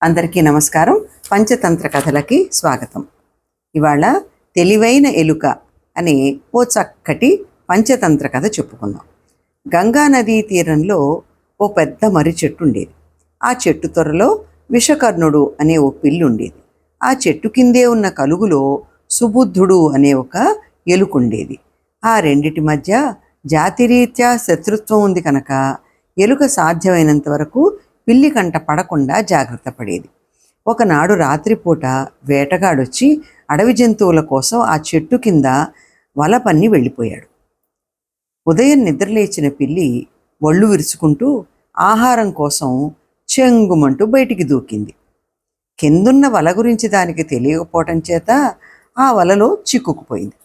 అందరికీ నమస్కారం. పంచతంత్ర కథలకి స్వాగతం. ఇవాళ తెలివైన ఎలుక అనే ఓ చక్కటి పంచతంత్ర కథ చెప్పుకుందాం. గంగా నదీ తీరంలో ఓ పెద్ద మర్రి చెట్టు ఉండేది. ఆ చెట్టు త్వరలో విషకర్ణుడు అనే ఓ పిల్లి ఉండేది. ఆ చెట్టు కిందే ఉన్న కలుగులో సుబుద్ధుడు అనే ఒక ఎలుకుండేది. ఆ రెండిటి మధ్య జాతిరీత్యా శత్రుత్వం ఉంది కనుక ఎలుక సాధ్యమైనంత వరకు పిల్లి కంట పడకుండా జాగ్రత్త పడేది. ఒకనాడు రాత్రిపూట వేటగాడొచ్చి అడవి జంతువుల కోసం ఆ చెట్టు కింద వల పన్ని వెళ్ళిపోయాడు. ఉదయం నిద్రలేచిన పిల్లి ఒళ్ళు విరుచుకుంటూ ఆహారం కోసం చెంగుమంటూ బయటికి దూకింది. కిందున్న వల గురించి దానికి తెలియకపోవటం చేత ఆ వలలో చిక్కుకుపోయింది.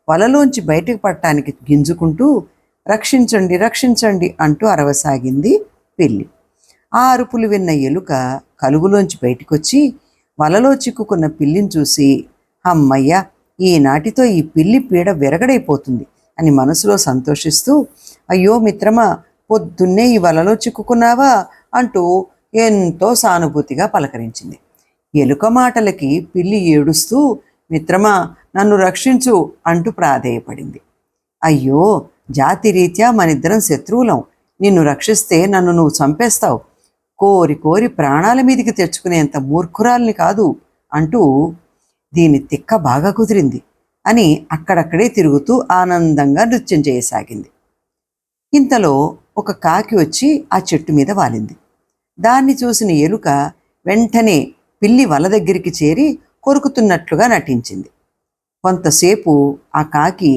వలలోంచి బయటకు పడటానికి గింజుకుంటూ రక్షించండి రక్షించండి అంటూ అరవసాగింది పిల్లి. ఆ అరుపులు విన్న ఎలుక కలుగులోంచి బయటికొచ్చి వలలో చిక్కుకున్న పిల్లిని చూసి, అమ్మయ్య, ఈనాటితో ఈ పిల్లి పీడ విరగడైపోతుంది అని మనసులో సంతోషిస్తూ, అయ్యో మిత్రమా, పొద్దున్నే ఈ వలలో చిక్కుకున్నావా అంటూ ఎంతో సానుభూతిగా పలకరించింది. ఎలుక మాటలకి పిల్లి ఏడుస్తూ, మిత్రమా, నన్ను రక్షించు అంటూ ప్రాధేయపడింది. అయ్యో, జాతిరీత్యా మనిద్దరం శత్రువులం, నిన్ను రక్షిస్తే నన్ను నువ్వు చంపేస్తావు, కోరి కోరి ప్రాణాల మీదికి తెచ్చుకునేంత మూర్ఖురాల్ని కాదు అంటూ దీని తిక్క బాగా కుదిరింది అని అక్కడక్కడే తిరుగుతూ ఆనందంగా నృత్యం చేయసాగింది. ఇంతలో ఒక కాకి వచ్చి ఆ చెట్టు మీద వాలింది. దాన్ని చూసిన ఎలుక వెంటనే పిల్లి వల దగ్గరికి చేరి కొరుకుతున్నట్లుగా నటించింది. కొంతసేపు ఆ కాకి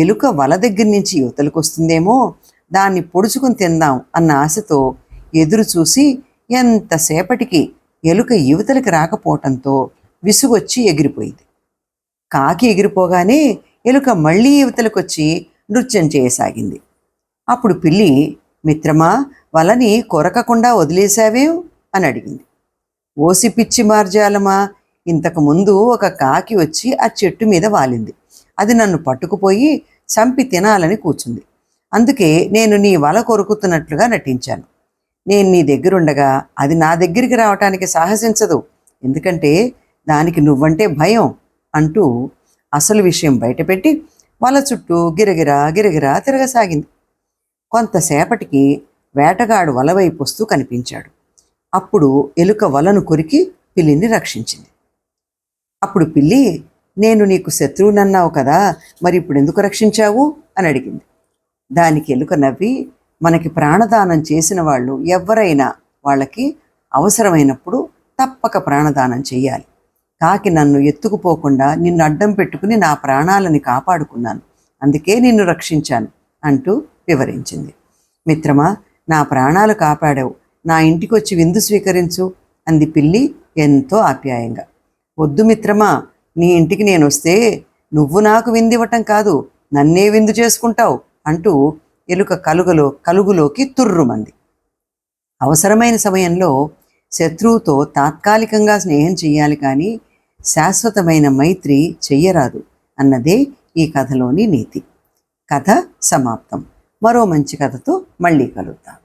ఎలుక వల దగ్గర నుంచి యువతలకు వస్తుందేమో, దాన్ని పొడుచుకుని తిందాం అన్న ఆశతో ఎదురు చూసి ఎంతసేపటికి ఎలుక యువతలకి రాకపోవటంతో విసుగొచ్చి ఎగిరిపోయింది. కాకి ఎగిరిపోగానే ఎలుక మళ్ళీ యువతలకొచ్చి నృత్యం చేయసాగింది. అప్పుడు పిల్లి, మిత్రమా, వలని కొరకకుండా వదిలేశావేం అని అడిగింది. ఓసి పిచ్చి మార్జాలమా, ఇంతకుముందు ఒక కాకి వచ్చి ఆ చెట్టు మీద వాలింది. అది నన్ను పట్టుకుపోయి చంపి తినాలని కూర్చుంది. అందుకే నేను నీ వల కొరుకుతున్నట్లుగా నటించాను. నేను నీ దగ్గరుండగా అది నా దగ్గరికి రావటానికి సాహసించదు, ఎందుకంటే దానికి నువ్వంటే భయం అంటూ అసలు విషయం బయటపెట్టి వల చుట్టూ గిరగిరా గిరగిరా తిరగసాగింది. కొంతసేపటికి వేటగాడు వల వైపు వస్తూ కనిపించాడు. అప్పుడు ఎలుక వలను కొరికి పిల్లిని రక్షించింది. అప్పుడు పిల్లి, నేను నీకు శత్రువునన్నావు కదా, మరి ఇప్పుడు ఎందుకు రక్షించావు అని అడిగింది. దానికి ఎలుక నవ్వి, మనకి ప్రాణదానం చేసిన వాళ్ళు ఎవరైనా వాళ్ళకి అవసరమైనప్పుడు తప్పక ప్రాణదానం చెయ్యాలి. కాకి నన్ను ఎత్తుకుపోకుండా నిన్ను అడ్డం పెట్టుకుని నా ప్రాణాలని కాపాడుకున్నాను, అందుకే నిన్ను రక్షించాను అంటూ వివరించింది. మిత్రమా, నా ప్రాణాలు కాపాడావు, నా ఇంటికి వచ్చి విందు స్వీకరించు అంది పిల్లి ఎంతో ఆప్యాయంగా. వద్దు మిత్రమా, నీ ఇంటికి నేను వస్తే నువ్వు నాకు విందివ్వటం కాదు, నన్నే విందు చేసుకుంటావు అంటూ ఎలుక కలుగులోకి తుర్రుమంది. అవసరమైన సమయంలో శత్రువుతో తాత్కాలికంగా స్నేహం చెయ్యాలి, కానీ శాశ్వతమైన మైత్రి చెయ్యరాదు అన్నదే ఈ కథలోని నీతి. కథ సమాప్తం. మరో మంచి కథతో మళ్ళీ కలుద్దాం.